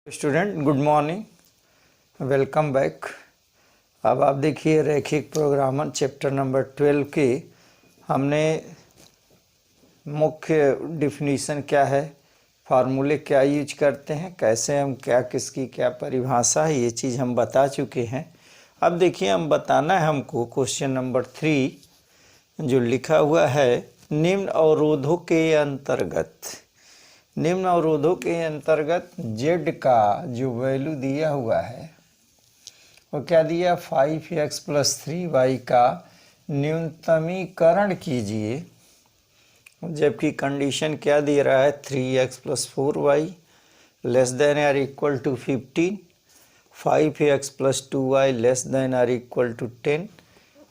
Student good morning, welcome back. अब आप देखिए रैखिक प्रोग्रामर चैप्टर नंबर 12 के हमने मुख्य डिफिनीशन क्या है, फार्मूले क्या यूज करते हैं, कैसे हम क्या किसकी क्या परिभाषा है, ये चीज़ हम बता चुके हैं। अब देखिए हम बताना है हमको क्वेश्चन नंबर 3 जो लिखा हुआ है निम्न अवरोधों के अंतर्गत। निम्न अवरोधों के अंतर्गत z का जो वैल्यू दिया हुआ है वो क्या दिया, 5x + 3y का न्यूनतमीकरण कीजिए, जबकि कंडीशन क्या दे रहा है 3x + 4y ≤ 15, 5x + 2y ≤ 10,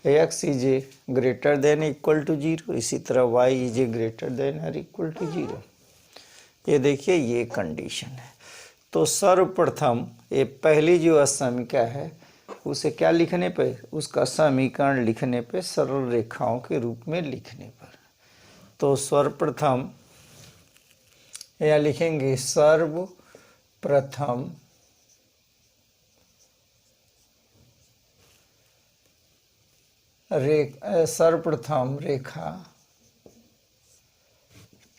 x ≥ 0, इसी तरह y ≥ 0। ये देखिए ये कंडीशन है। तो सर्वप्रथम ये पहली जो समीकरण है उसे क्या लिखने पे, उसका समीकरण लिखने पे सरल रेखाओं के रूप में लिखने पर, तो सर्वप्रथम या लिखेंगे सर्वप्रथम रेखा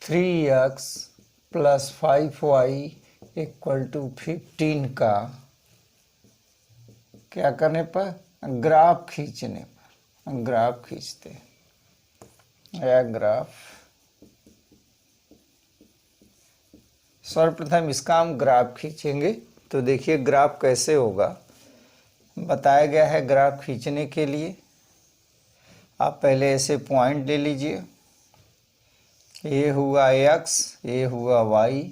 3x + 5y = 15 का क्या करने पर, ग्राफ खींचने पर, ग्राफ खींचते हैं या ग्राफ। सर्वप्रथम इसका हम ग्राफ खींचेंगे। तो देखिए ग्राफ कैसे होगा, बताया गया है ग्राफ खींचने के लिए आप पहले ऐसे पॉइंट ले लीजिए, ये हुआ x, ये हुआ y,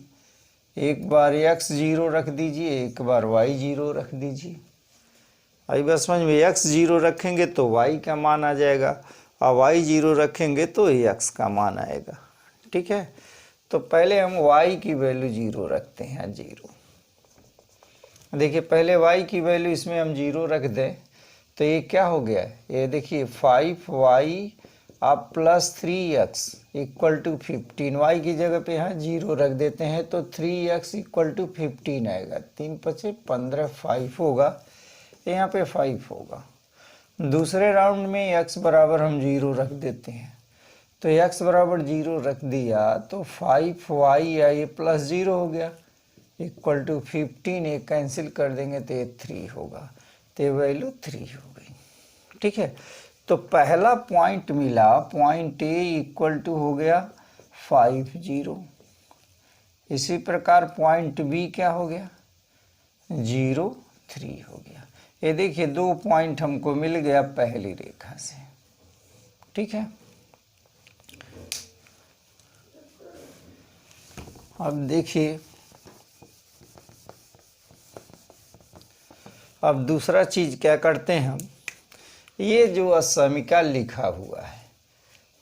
एक बार x 0 रख दीजिए, एक बार y 0 रख दीजिए। अभी बस समझ में, x 0 रखेंगे तो y का मान आ जाएगा और y 0 रखेंगे तो x का मान आएगा। ठीक है, तो पहले हम y की वैल्यू 0 रखते हैं, 0। देखिए पहले y की वैल्यू इसमें हम 0 रख दें तो ये क्या हो गया, ये देखिए 5y आप +3x = 15, y की जगह पे यहाँ 0 रख देते हैं तो 3x = 15 आएगा। 3 × 5 = 15, 5 होगा, यहाँ पे 5 होगा। दूसरे राउंड में x बराबर हम 0 रख देते हैं, तो x बराबर 0 रख दिया तो 5y या ये +0 हो गया = 15, ये कैंसिल कर देंगे तो ये 3 होगा, तो ये वैल्यू 3 हो गई। ठीक है, तो पहला पॉइंट मिला, पॉइंट A = हो गया 5, 0। इसी प्रकार पॉइंट B क्या हो गया, 0, 3 हो गया। ये देखिए 2 पॉइंट हमको मिल गया पहली रेखा से। ठीक है, अब देखिए अब दूसरा चीज क्या करते हैं हम, ये जो समीकरण लिखा हुआ है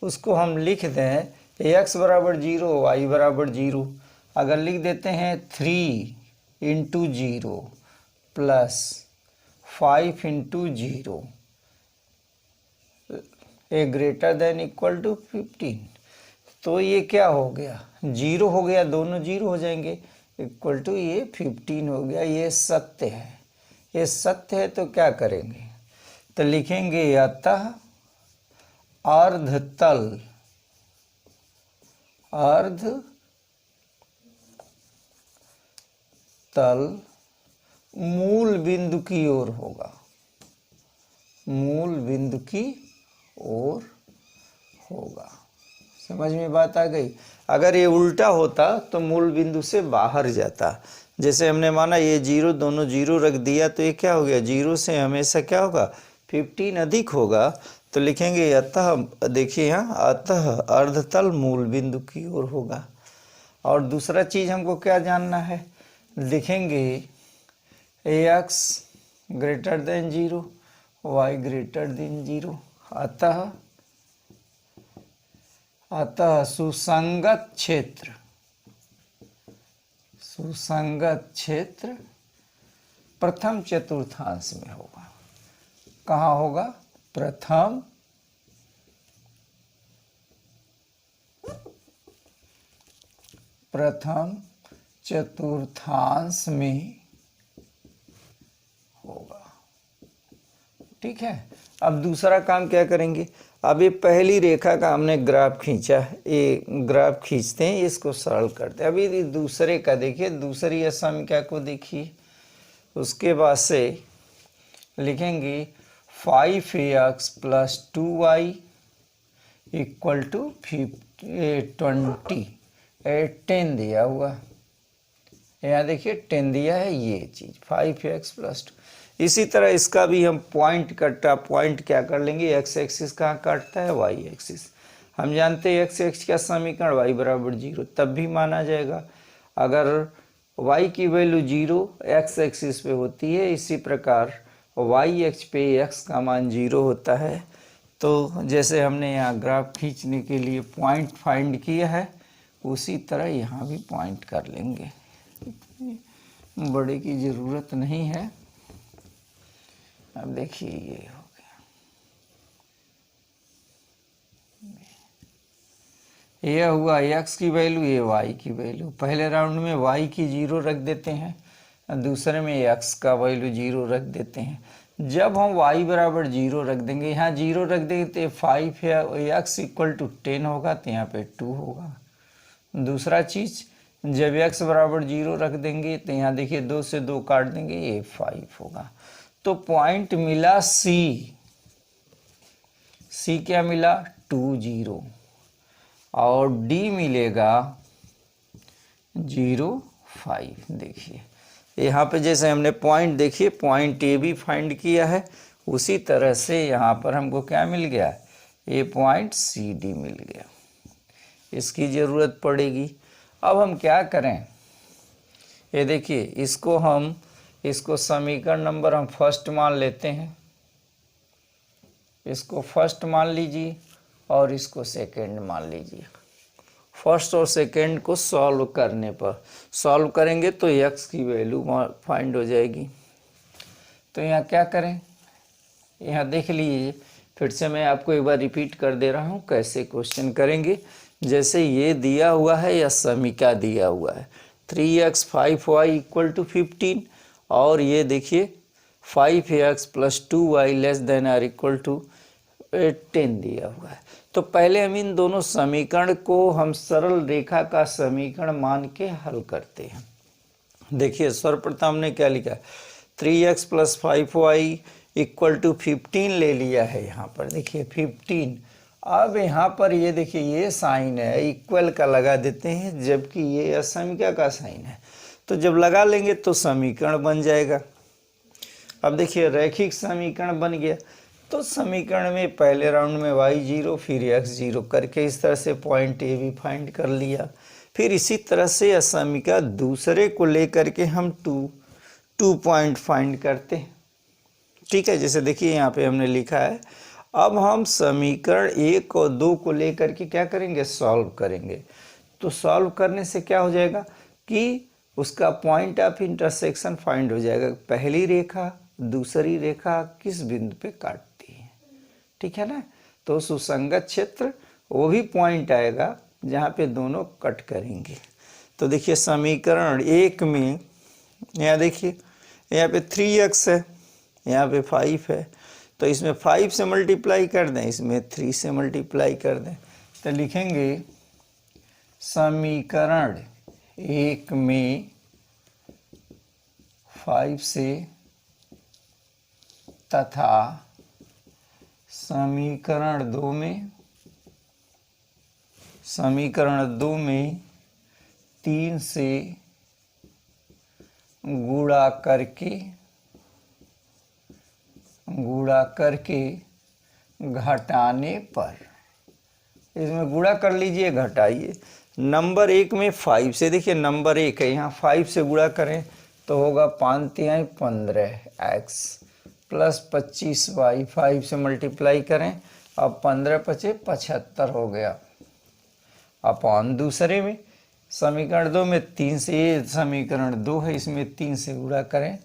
उसको हम लिख दें x = 0, y = 0। अगर लिख देते हैं 3 × 0 + 5 × 0 > 15, तो ये क्या हो गया, 0 हो गया, दोनों 0 हो जाएंगे, = ये 15 हो गया। ये सत्य है, ये सत्य है तो क्या करेंगे, तो लिखेंगे अतः अर्धतल मूल बिंदु की ओर होगा, मूल बिंदु की ओर होगा। समझ में बात आ गई। अगर ये उल्टा होता तो मूल बिंदु से बाहर जाता, जैसे हमने माना ये 0, दोनों 0 रख दिया तो ये क्या हो गया, 0 से हमेशा क्या होगा, 15 अधिक होगा, तो लिखेंगे अतः, देखिए यहाँ अतः अर्धतल मूल बिंदु की ओर होगा। और दूसरा चीज हमको क्या जानना है, लिखेंगे x > 0, y > 0, अतः सुसंगत क्षेत्र प्रथम चतुर्थांश में होगा। कहाँ होगा, प्रथम चतुर्थांश में होगा। ठीक है, अब दूसरा काम क्या करेंगे, अब ये पहली रेखा का हमने ग्राफ खींचा, ये ग्राफ खींचते हैं, इसको सरल करते हैं। अभी दूसरे का देखिए, दूसरी असमीका को देखिए, उसके बाद से लिखेंगे 5ax + 2y = 20, 10 दिया हुआ, यहाँ देखिए 10 दिया है, ये चीज़ 5x + 2। इसी तरह इसका भी हम पॉइंट क्या कर लेंगे, एक्स एक्सिस कहाँ काटता है, वाई एक्सिस। हम जानते हैं एक्स एक्सिस का समीकरण y = 0, तब भी माना जाएगा अगर y की वैल्यू 0 एक्स एक्सिस पे होती है। इसी प्रकार y अक्ष पे x का मान 0 होता है। तो जैसे हमने यहाँ ग्राफ खींचने के लिए पॉइंट फाइंड किया है, उसी तरह यहाँ भी पॉइंट कर लेंगे, बड़े की ज़रूरत नहीं है। अब देखिए ये हो गया, ये हुआ x की वैल्यू, ये y की वैल्यू। पहले राउंड में y की 0 रख देते हैं, दूसरे में x का वैल्यू 0 रख देते हैं। जब हम y = 0 रख देंगे, यहाँ 0 रख देंगे तो 5 है, x = 10 होगा, तो यहाँ पे 2 होगा। दूसरा चीज़, जब x = 0 रख देंगे तो यहाँ देखिए 2 से 2 काट देंगे, ये 5 होगा। तो पॉइंट मिला C क्या मिला, 2, 0, और D मिलेगा 0, 5। देखिए यहाँ पे जैसे हमने पॉइंट, देखिए पॉइंट A भी फाइंड किया है, उसी तरह से यहाँ पर हमको क्या मिल गया, ये पॉइंट CD मिल गया। इसकी ज़रूरत पड़ेगी। अब हम क्या करें, ये देखिए इसको समीकरण नंबर हम फर्स्ट मान लेते हैं, इसको फर्स्ट मान लीजिए और इसको सेकंड मान लीजिए। फर्स्ट और सेकंड को सॉल्व करने पर, सॉल्व करेंगे तो x की वैल्यू फाइंड हो जाएगी। तो यहाँ क्या करें, यहाँ देख लीजिए, फिर से मैं आपको एक बार रिपीट कर दे रहा हूँ कैसे क्वेश्चन करेंगे। जैसे ये दिया हुआ है या समीका दिया हुआ है 3x 5y = 15, और ये देखिए 5x + 2y < ≤ 10 दिया हुआ है। तो पहले हम इन दोनों समीकरण को हम सरल रेखा का समीकरण मान के हल करते हैं। देखिए सर्वप्रथम ने क्या लिखा है, 3x + 5y = 15 ले लिया है, यहाँ पर देखिए 15। अब यहाँ पर ये देखिए ये साइन है, इक्वल का लगा देते हैं, जबकि ये असमीका का साइन है। तो जब लगा लेंगे तो समीकरण बन जाएगा। अब देखिए रैखिक समीकरण बन गया। तो समीकरण में पहले राउंड में y 0 फिर x 0 करके इस तरह से पॉइंट A भी फाइंड कर लिया। फिर इसी तरह से असमीका दूसरे को लेकर के हम 2 पॉइंट फाइंड करते हैं। ठीक है, जैसे देखिए यहाँ पे हमने लिखा है। अब हम समीकरण 1 और 2 को लेकर के क्या करेंगे, सॉल्व करेंगे। तो सॉल्व करने से क्या हो जाएगा कि उसका पॉइंट ऑफ इंटरसेक्शन फाइंड हो जाएगा। पहली रेखा दूसरी रेखा किस बिंदु पे काटती है, ठीक है ना। तो सुसंगत क्षेत्र वो भी पॉइंट आएगा जहाँ पे दोनों कट करेंगे। तो देखिए समीकरण 1 में यहाँ देखिए यहाँ पे 3x है, यहाँ पे 5 है, तो इसमें 5 से मल्टीप्लाई कर दें, इसमें 3 से मल्टीप्लाई कर दें। तो लिखेंगे समीकरण 1 में 5 से तथा समीकरण 2 में 3 से गुणा करके घटाने पर, इसमें गुणा कर लीजिए घटाइए। नंबर 1 में 5 से, देखिए नंबर 1 है, यहाँ 5 से गुणा करें तो होगा 5 × 15x + 25y, 5 से मल्टीप्लाई करें, अब 15 × 5 = 75 हो गया। अपॉन दूसरे में समीकरण 2 में 3 से, ये समीकरण 2 है, इसमें 3 से गुणा करें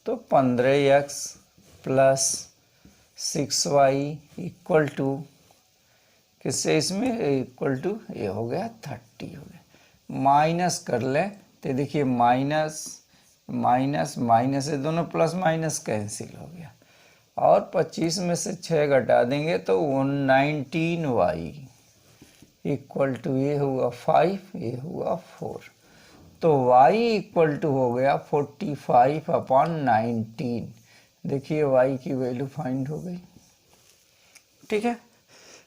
तो 15x + 6y = किससे, इसमें इक्वल टू ये हो गया 30 हो गया। माइनस कर लें तो देखिए माइनस माइनस माइनस से दोनों प्लस माइनस कैंसिल हो गया, और 25 में से 6 घटा देंगे तो 119y इक्वल टू ये हुआ 5, ये हुआ 4। तो y इक्वल टू हो गया 45/19। देखिए y की वैल्यू फाइंड हो गई। ठीक है,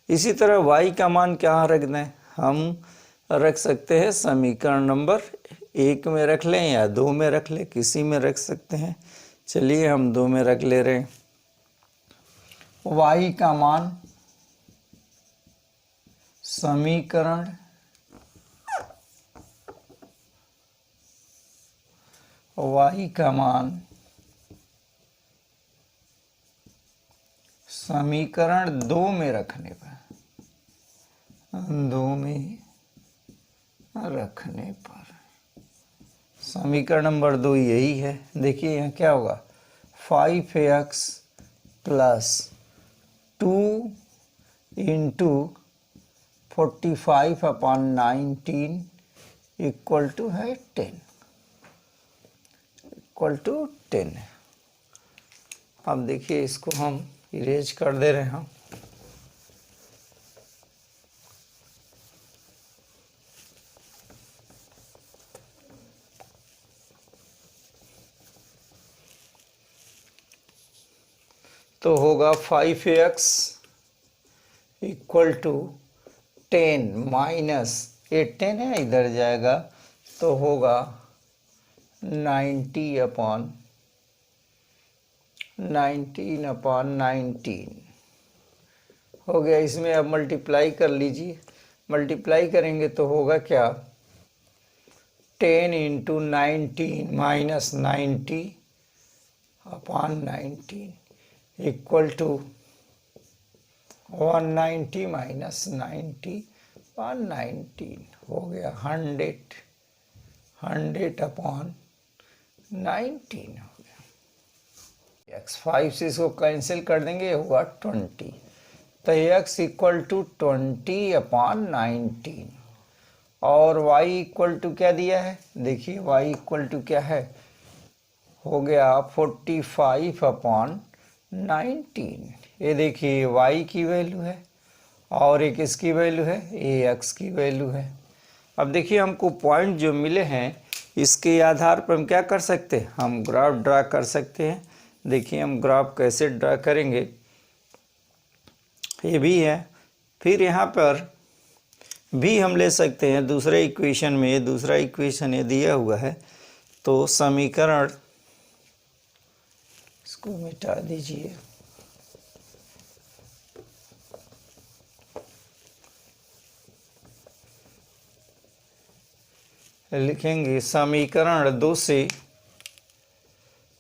इसी तरह y का मान क्या रख दें, हम रख सकते हैं समीकरण नंबर 1 में रख लें या 2 में रख लें, किसी में रख सकते हैं। चलिए हम 2 में रख ले रहे हैं। y का मान समीकरण y का मान समीकरण 2 में रखने पर, 2 में रखने पर समीकरण नंबर 2 यही है। देखिए यहाँ क्या होगा, 5x plus 2 into 45/19 equal to है 10, इक्वल टू 10। अब देखिए इसको हम इरेज कर दे रहे हैं। तो होगा 5x इक्वल टू 10 माइनस 10 है, इधर जाएगा तो होगा 19/19 हो गया। इसमें अब मल्टीप्लाई कर लीजिए, मल्टीप्लाई करेंगे तो होगा क्या, 10 into 19 minus 90/19 equal to 190 minus 90/19 हो गया 100/19 हो गया। x5 से इसको कैंसिल कर देंगे, हुआ 20, तो x इक्वल टू 20/19 और y इक्वल टू क्या दिया है, देखिए y इक्वल टू क्या है, हो गया 45/19। ये देखिए y की वैल्यू है और एक इसकी वैल्यू है, ax की वैल्यू है। अब देखिए हमको पॉइंट जो मिले हैं इसके आधार पर हम क्या कर सकते हैं, हम ग्राफ ड्रा कर सकते हैं। देखिए हम ग्राफ कैसे ड्रा करेंगे, ये भी है, फिर यहाँ पर भी हम ले सकते हैं दूसरे इक्वेशन में, ये दूसरा इक्वेशन ये दिया हुआ है। तो समीकरण, इसको मिटा दीजिए, लिखेंगे समीकरण 2 से,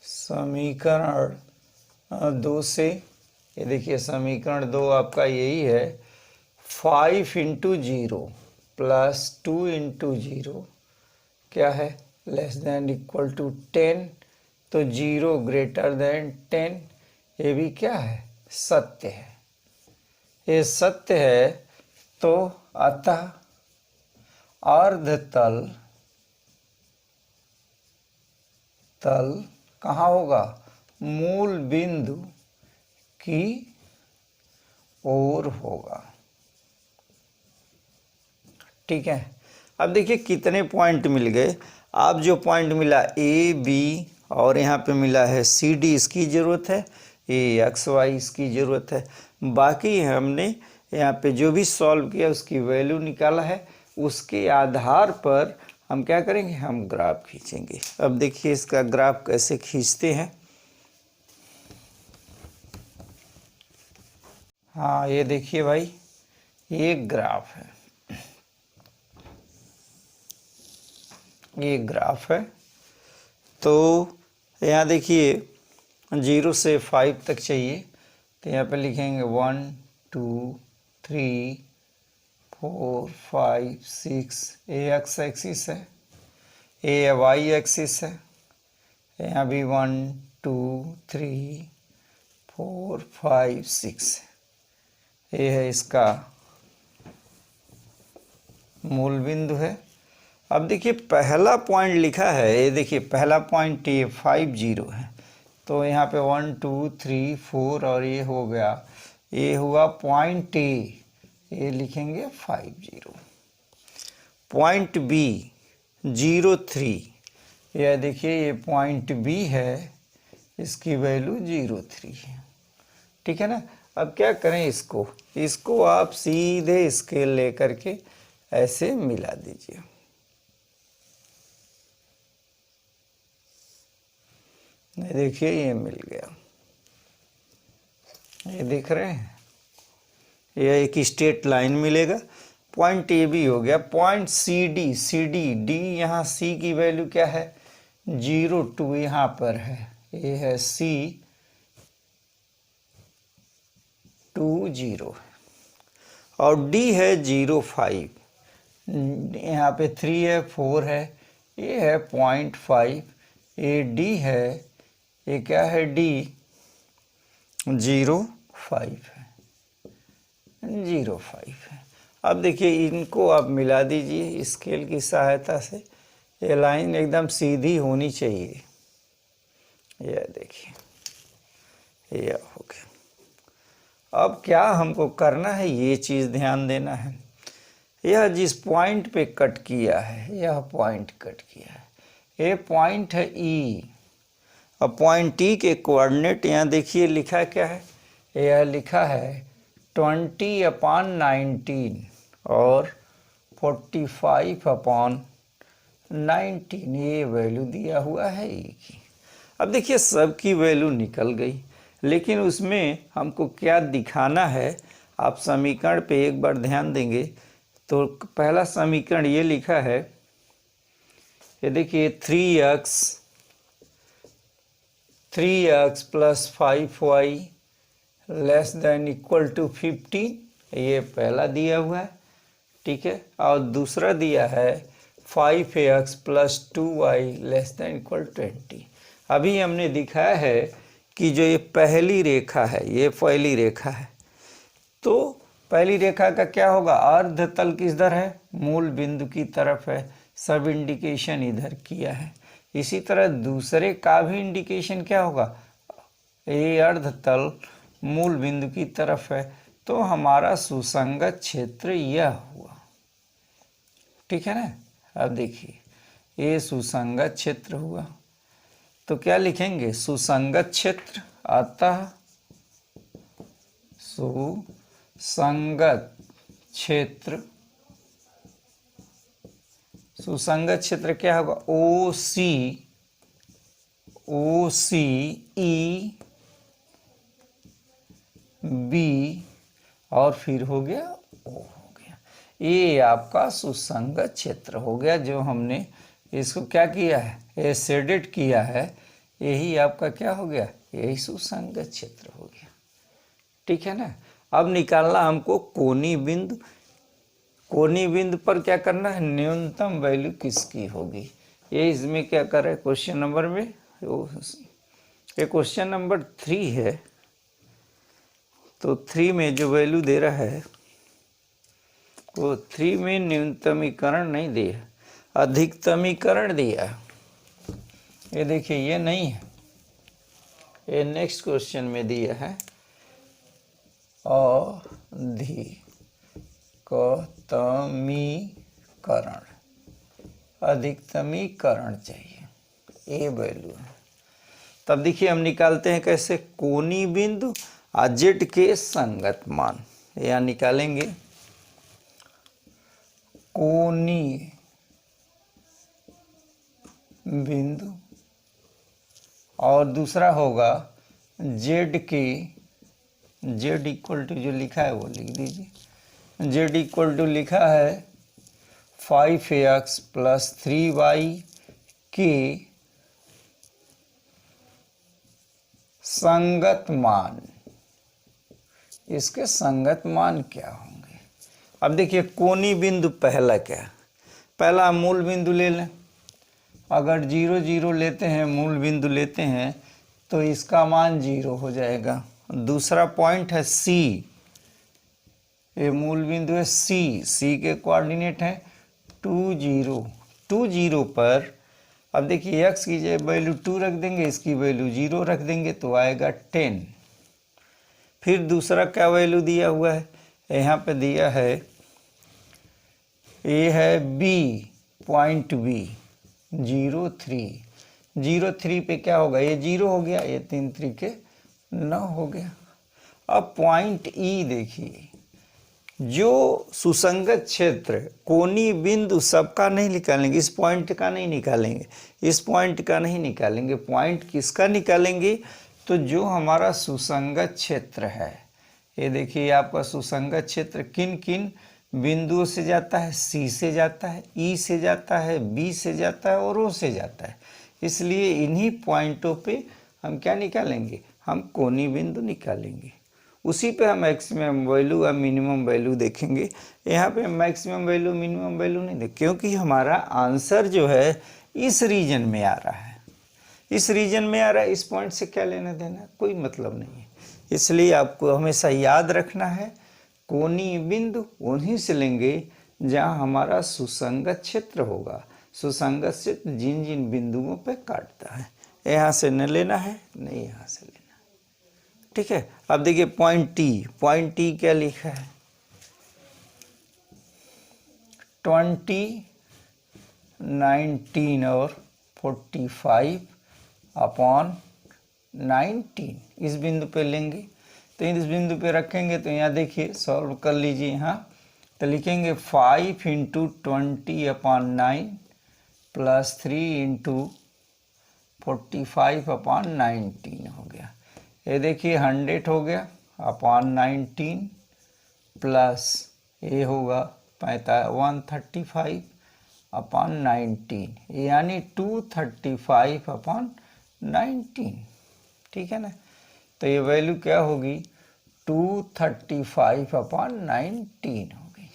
समीकरण 2 से, ये देखिए समीकरण 2 आपका यही है, 5 इंटू 0 प्लस 2 इंटू 0 क्या है, लेस देन इक्वल टू 10, तो 0 ग्रेटर देन 10, ये भी क्या है, सत्य है। ये सत्य है तो अतः अर्धतल तल कहाँ होगा, मूल बिंदु की ओर होगा। ठीक है, अब देखिए कितने पॉइंट मिल गए। आप जो पॉइंट मिला ए बी और यहाँ पे मिला है सी डी, इसकी ज़रूरत है, ए एक्स वाई इसकी ज़रूरत है। बाकी हमने यहाँ पे जो भी सॉल्व किया उसकी वैल्यू निकाला है, उसके आधार पर हम क्या करेंगे, हम ग्राफ खींचेंगे। अब देखिए इसका ग्राफ कैसे खींचते हैं। हाँ ये देखिए भाई, ये ग्राफ है, ये ग्राफ है। तो यहाँ देखिए 0 से 5 तक चाहिए, तो यहाँ पे लिखेंगे 1 2 3 4 5 6, ए एक्स एक्सिस है, ए वाई एक्सिस है, यहाँ भी 1 2 3 4 5 6, ये है इसका मूल बिंदु है। अब देखिए पहला पॉइंट लिखा है, ये देखिए पहला पॉइंट ये 5 0 है, तो यहाँ पे 1 2 3 4 और ये हो गया, ये हुआ पॉइंट ए, ये लिखेंगे 5 0। पॉइंट बी 0 3, यह देखिए ये पॉइंट बी है, इसकी वैल्यू 0 3 है, ठीक है ना। अब क्या करें, इसको आप सीधे स्केल लेकर के ऐसे मिला दीजिए। देखिए ये मिल गया, ये देख रहे हैं, ये एक स्ट्रेट लाइन मिलेगा। पॉइंट ए भी हो गया। पॉइंट सी डी डी, यहाँ सी की वैल्यू क्या है 0 2, यहाँ पर है, ये है सी 2 0 और डी है 0 5, यहाँ पे 3 है 4 है, ये है 0.5, ये डी है, ये क्या है डी 0 5 है, 0 5 है। अब देखिए इनको आप मिला दीजिए स्केल की सहायता से, ये लाइन एकदम सीधी होनी चाहिए। यह देखिए यह हो गया। अब क्या हमको करना है, ये चीज़ ध्यान देना है, यह जिस पॉइंट पे कट किया है, यह पॉइंट कट किया है, ये पॉइंट है ई। अब पॉइंट ई के कोऑर्डिनेट यहाँ देखिए लिखा क्या है, यह लिखा है 20/19 और 45/19, ये वैल्यू दिया हुआ है ई की। अब देखिए सब की वैल्यू निकल गई, लेकिन उसमें हमको क्या दिखाना है, आप समीकरण पे एक बार ध्यान देंगे तो पहला समीकरण ये लिखा है, ये देखिए 3x + 5y < 15, ये पहला दिया हुआ है, ठीक है। और दूसरा दिया है 5x + 2y < 20। अभी हमने दिखाया है कि जो ये पहली रेखा है, ये पहली रेखा है, तो पहली रेखा का क्या होगा, अर्ध तल किधर है, मूल बिंदु की तरफ है, सब इंडिकेशन इधर किया है। इसी तरह दूसरे का भी इंडिकेशन क्या होगा, ये अर्ध तल मूल बिंदु की तरफ है, तो हमारा सुसंगत क्षेत्र यह हुआ, ठीक है ना। अब देखिए ये सुसंगत क्षेत्र हुआ, तो क्या लिखेंगे, सुसंगत क्षेत्र, अतः सुसंगत क्षेत्र, सुसंगत क्षेत्र क्या होगा, ओ सी ई बी और फिर हो गया ओ हो गया, ये आपका सुसंगत क्षेत्र हो गया। जो हमने इसको क्या किया है, ये शेडेड किया है, यही आपका क्या हो गया, यही सुसंगत क्षेत्र हो गया, ठीक है ना। अब निकालना हमको कोणीय बिंदु। कोणीय बिंदु पर क्या करना है, न्यूनतम वैल्यू किसकी होगी, ये इसमें क्या कर रहे हैं क्वेश्चन नंबर में, ये क्वेश्चन नंबर 3 है, तो 3 में जो वैल्यू दे रहा है वो 3 में न्यूनतमीकरण नहीं दिया, अधिकतमीकरण दिया। ये देखिए ये नहीं है, ये नेक्स्ट क्वेश्चन में दिया है अधिकतमीकरण, अधिकतमीकरण चाहिए, ये वैल्यू है। तब देखिए हम निकालते हैं कैसे, कोणीय बिंदु जेड के संगत मान, या निकालेंगे कोणीय बिंदु, और दूसरा होगा जेड के, जेड इक्वल टू जो लिखा है वो लिख दीजिए, जेड इक्वल टू लिखा है 5x + 3y के संगत मान, इसके संगत मान क्या होंगे। अब देखिए कोणीय बिंदु पहला क्या, पहला मूल बिंदु ले लें, अगर 0 0 लेते हैं, मूल बिंदु लेते हैं, तो इसका मान 0 हो जाएगा। दूसरा पॉइंट है सी, ये मूल बिंदु है सी, सी के कोऑर्डिनेट है 2 0 0 पर अब देखिए x की जगह वैल्यू 2 रख देंगे, इसकी वैल्यू 0 रख देंगे तो आएगा 10। फिर दूसरा क्या वैल्यू दिया हुआ है, यहाँ पे दिया है ये है b, पॉइंट b 0.3, 0.3 पे क्या होगा, ये 0 हो गया, ये 3 3 9 हो गया। अब पॉइंट ई देखिए, जो सुसंगत क्षेत्र कोनी बिंदु सबका नहीं निकालेंगे, इस पॉइंट का नहीं निकालेंगे, इस पॉइंट का नहीं निकालेंगे, पॉइंट किसका निकालेंगे, तो जो हमारा सुसंगत क्षेत्र है। ये देखिए आपका सुसंगत क्षेत्र किन किन बिंदुओं से जाता है, सी से जाता है, ई से जाता है, बी से जाता है और ओ से जाता है। इसलिए इन्हीं पॉइंटों पे हम क्या निकालेंगे, हम कोनी बिंदु निकालेंगे। उसी पे हम मैक्सिमम वैल्यू और मिनिमम वैल्यू देखेंगे। यहाँ पे मैक्सिमम वैल्यू मिनिमम वैल्यू नहीं देख, क्योंकि हमारा आंसर जो है इस रीजन में आ रहा है, इस रीजन में आ रहा है, इस पॉइंट से क्या लेना देना, कोई मतलब नहीं है। इसलिए आपको हमेशा याद रखना है, कोनी बिंदु उन्हीं से लेंगे जहाँ हमारा सुसंगत क्षेत्र होगा। सुसंगत क्षेत्र जिन जिन बिंदुओं पे काटता है, यहाँ से न लेना है, नहीं यहाँ से लेना, ठीक है। अब देखिए पॉइंट टी, पॉइंट टी क्या लिखा है, 20, 19 और 45/19 इस बिंदु पे लेंगे। तो इस बिंदु पे रखेंगे तो यहाँ देखिए सॉल्व कर लीजिए। यहाँ तो लिखेंगे 5 × 20/9 + 3 × 45/19 हो गया। ये देखिए 100 हो गया /19 प्लस ये होगा 135/19 यानी 235/19, ठीक है ना। तो ये वैल्यू क्या होगी, 235/19 होगी।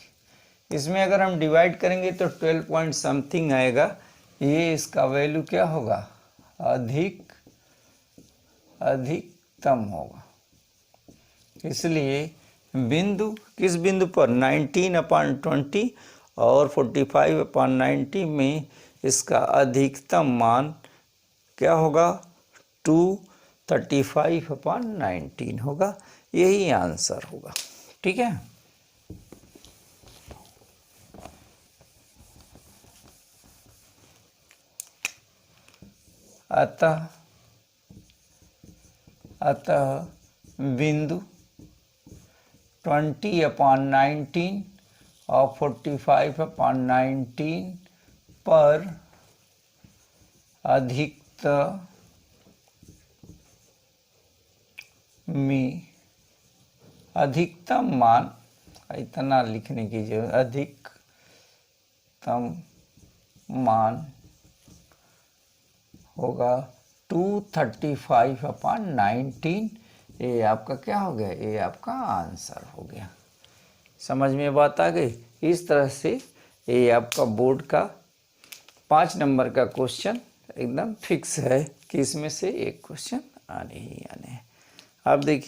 इसमें अगर हम डिवाइड करेंगे तो 12 पॉइंट समथिंग आएगा। ये इसका वैल्यू क्या होगा, अधिकतम होगा। इसलिए बिंदु किस बिंदु पर, 19/20 और 45/19 में इसका अधिकतम मान क्या होगा, 235/19 होगा। यही आंसर होगा, ठीक है। अतः बिंदु 20/19 और 45/19 पर अधिकतम मान, इतना लिखने की जरूरत, अधिकतम मान होगा 235/19। ये आपका क्या हो गया, ये आपका आंसर हो गया। समझ में बात आ गई। इस तरह से ये आपका बोर्ड का 5 नंबर का क्वेश्चन एकदम फिक्स है कि इसमें से एक क्वेश्चन आने ही आने हैं। आप देखिए